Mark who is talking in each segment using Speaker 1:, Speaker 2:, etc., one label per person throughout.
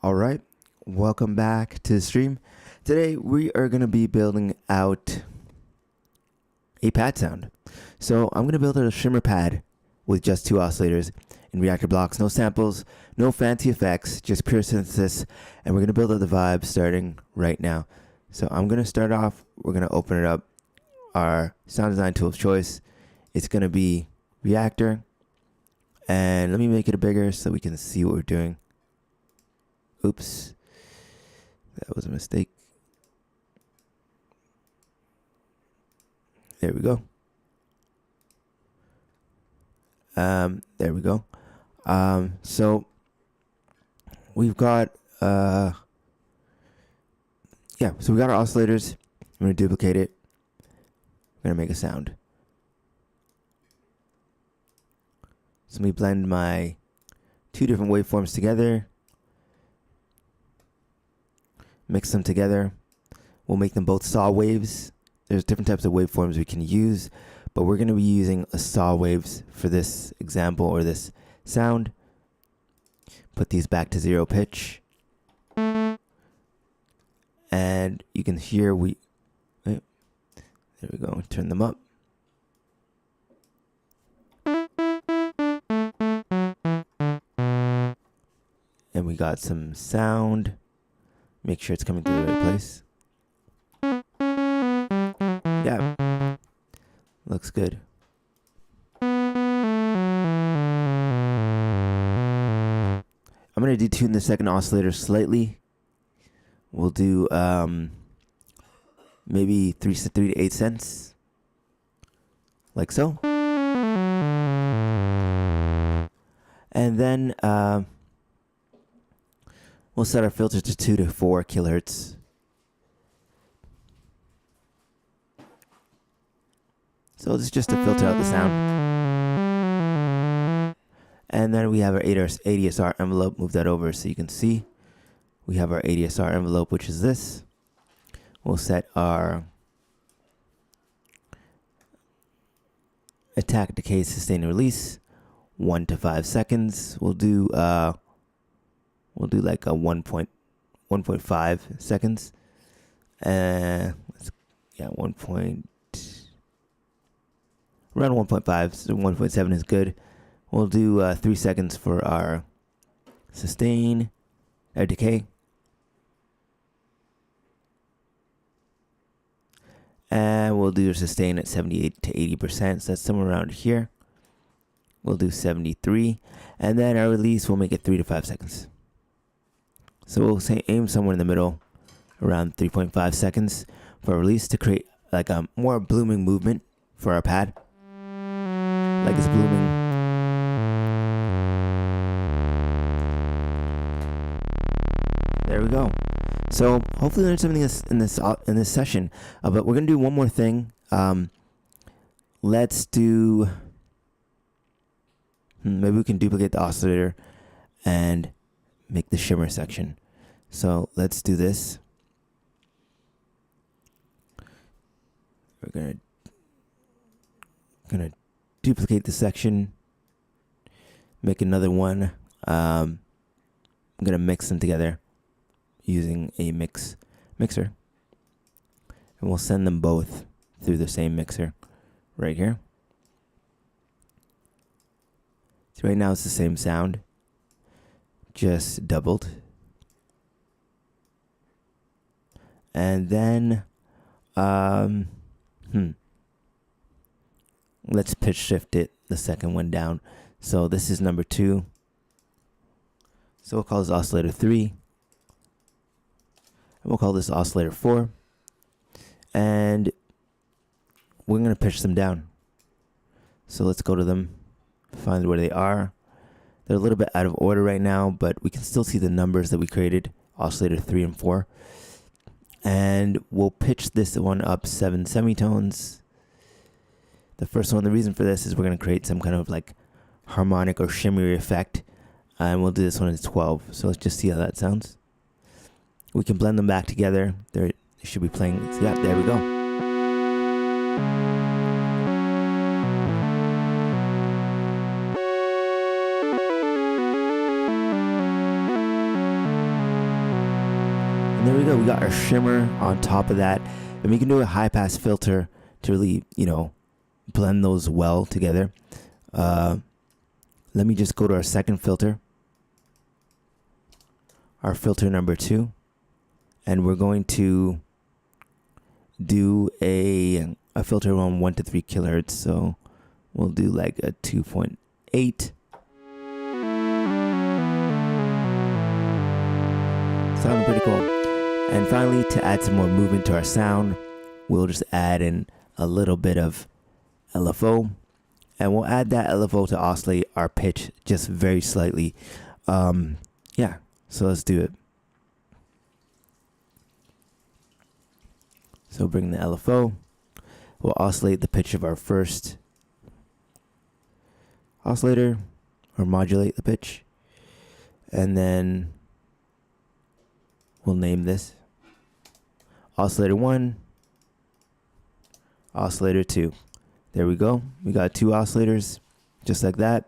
Speaker 1: All right, welcome back to the stream. Today we are going to be building out a pad sound. So I'm going to build out a shimmer pad with just two oscillators in Reaktor blocks, no samples, no fancy effects, just pure synthesis, and we're going to build out the vibe starting right now. So I'm going to start off, we're going to open it up, our sound design tool of choice. It's going to be Reaktor, and let me make it bigger so we can see what we're doing. Oops, that was a mistake. There we go. There we go. So we've got so we got our oscillators. I'm gonna duplicate it. I'm gonna make a sound. So let me blend my two different waveforms together. Mix them together. We'll make them both saw waves. There's different types of waveforms we can use, but we're going to be using a saw waves for this example or this sound. Put these back to 0 pitch. And you can hear there we go, turn them up. And we got some sound. Make sure it's coming through the right place. Yeah, looks good. I'm going to detune the second oscillator slightly. We'll do maybe 3 to 8 cents, like so. And then we'll set our filter to 2 to 4 kilohertz. So it's just to filter out the sound. And then we have our ADSR envelope. Move that over so you can see. We have our ADSR envelope, which is this. We'll set our attack, decay, sustain, and release 1 to 5 seconds. We'll do like a 1.5 seconds. Around 1.5, so 1.7 is good. We'll do 3 seconds for our sustain, or decay. And we'll do sustain at 78 to 80%, so that's somewhere around here. We'll do 73. And then our release, we'll make it 3 to 5 seconds. So we'll aim somewhere in the middle, around 3.5 seconds for release to create like a more blooming movement for our pad. Like it's blooming. There we go. So hopefully there's something in this session. But we're gonna do one more thing. Let's do. Maybe we can duplicate the oscillator and make the shimmer section. So let's do this. We're gonna duplicate the section, make another one. I'm gonna mix them together using a mixer, and we'll send them both through the same mixer right here. So right now it's the same sound, just doubled. And then let's pitch shift it, the second one down. So this is number 2. So we'll call this oscillator 3. And we'll call this oscillator 4. And we're going to pitch them down. So let's go to them, find where they are. They're a little bit out of order right now, but we can still see the numbers that we created, oscillator 3 and 4. And we'll pitch this one up 7 semitones. The first one, the reason for this is we're going to create some kind of like harmonic or shimmery effect. And we'll do this one at 12. So let's just see how that sounds. We can blend them back together. They should be playing. Yeah, there we go. there we go. We got our shimmer on top of that. And we can do a high pass filter to really, blend those well together. Let me just go to our second filter. Our filter number 2. And we're going to do a filter on 1 to 3 kilohertz. So we'll do like a 2.8. Sounding pretty cool. And finally, to add some more movement to our sound, we'll just add in a little bit of LFO. And we'll add that LFO to oscillate our pitch just very slightly. Yeah, so let's do it. So bring the LFO. We'll oscillate the pitch of our first oscillator, or modulate the pitch. And then we'll name this oscillator 1, oscillator 2. There we go. We got 2 oscillators, just like that.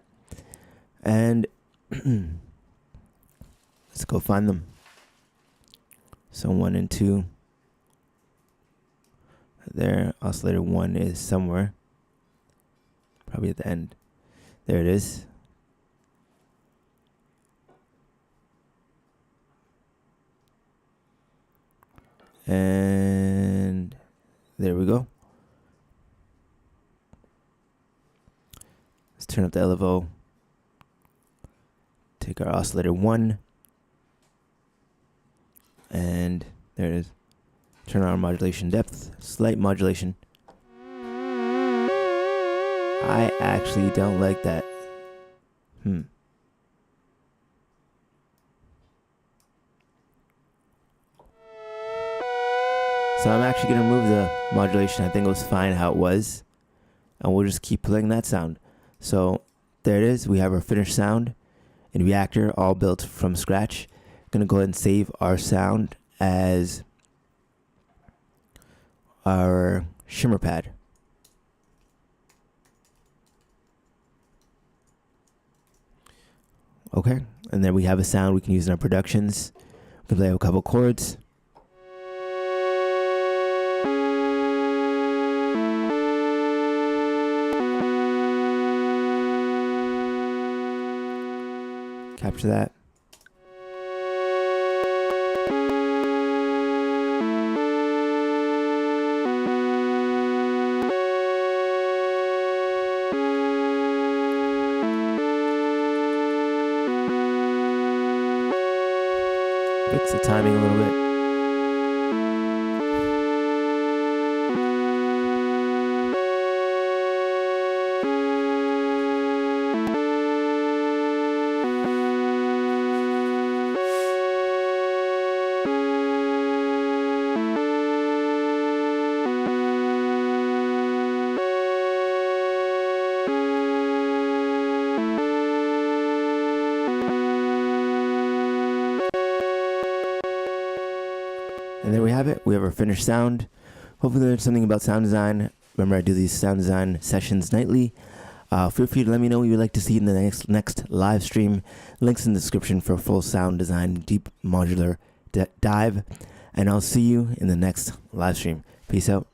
Speaker 1: And let's go find them. So 1 and 2. There, oscillator 1 is somewhere. Probably at the end. There it is. And there we go. Let's turn up the LFO. Take our oscillator 1. And there it is. Turn on modulation depth. Slight modulation. I actually don't like that. So I'm actually going to remove the modulation. I think it was fine how it was. And we'll just keep playing that sound. So there it is. We have our finished sound in Reaktor, all built from scratch. Going to go ahead and save our sound as our shimmer pad. Okay, and then we have a sound we can use in our productions. We can play a couple chords. Capture that. Fix the timing a little bit. And there we have it. We have our finished sound. Hopefully you learned something about sound design. Remember, I do these sound design sessions nightly. Feel free to let me know what you would like to see in the next live stream. Links in the description for a full sound design, deep modular dive. And I'll see you in the next live stream. Peace out.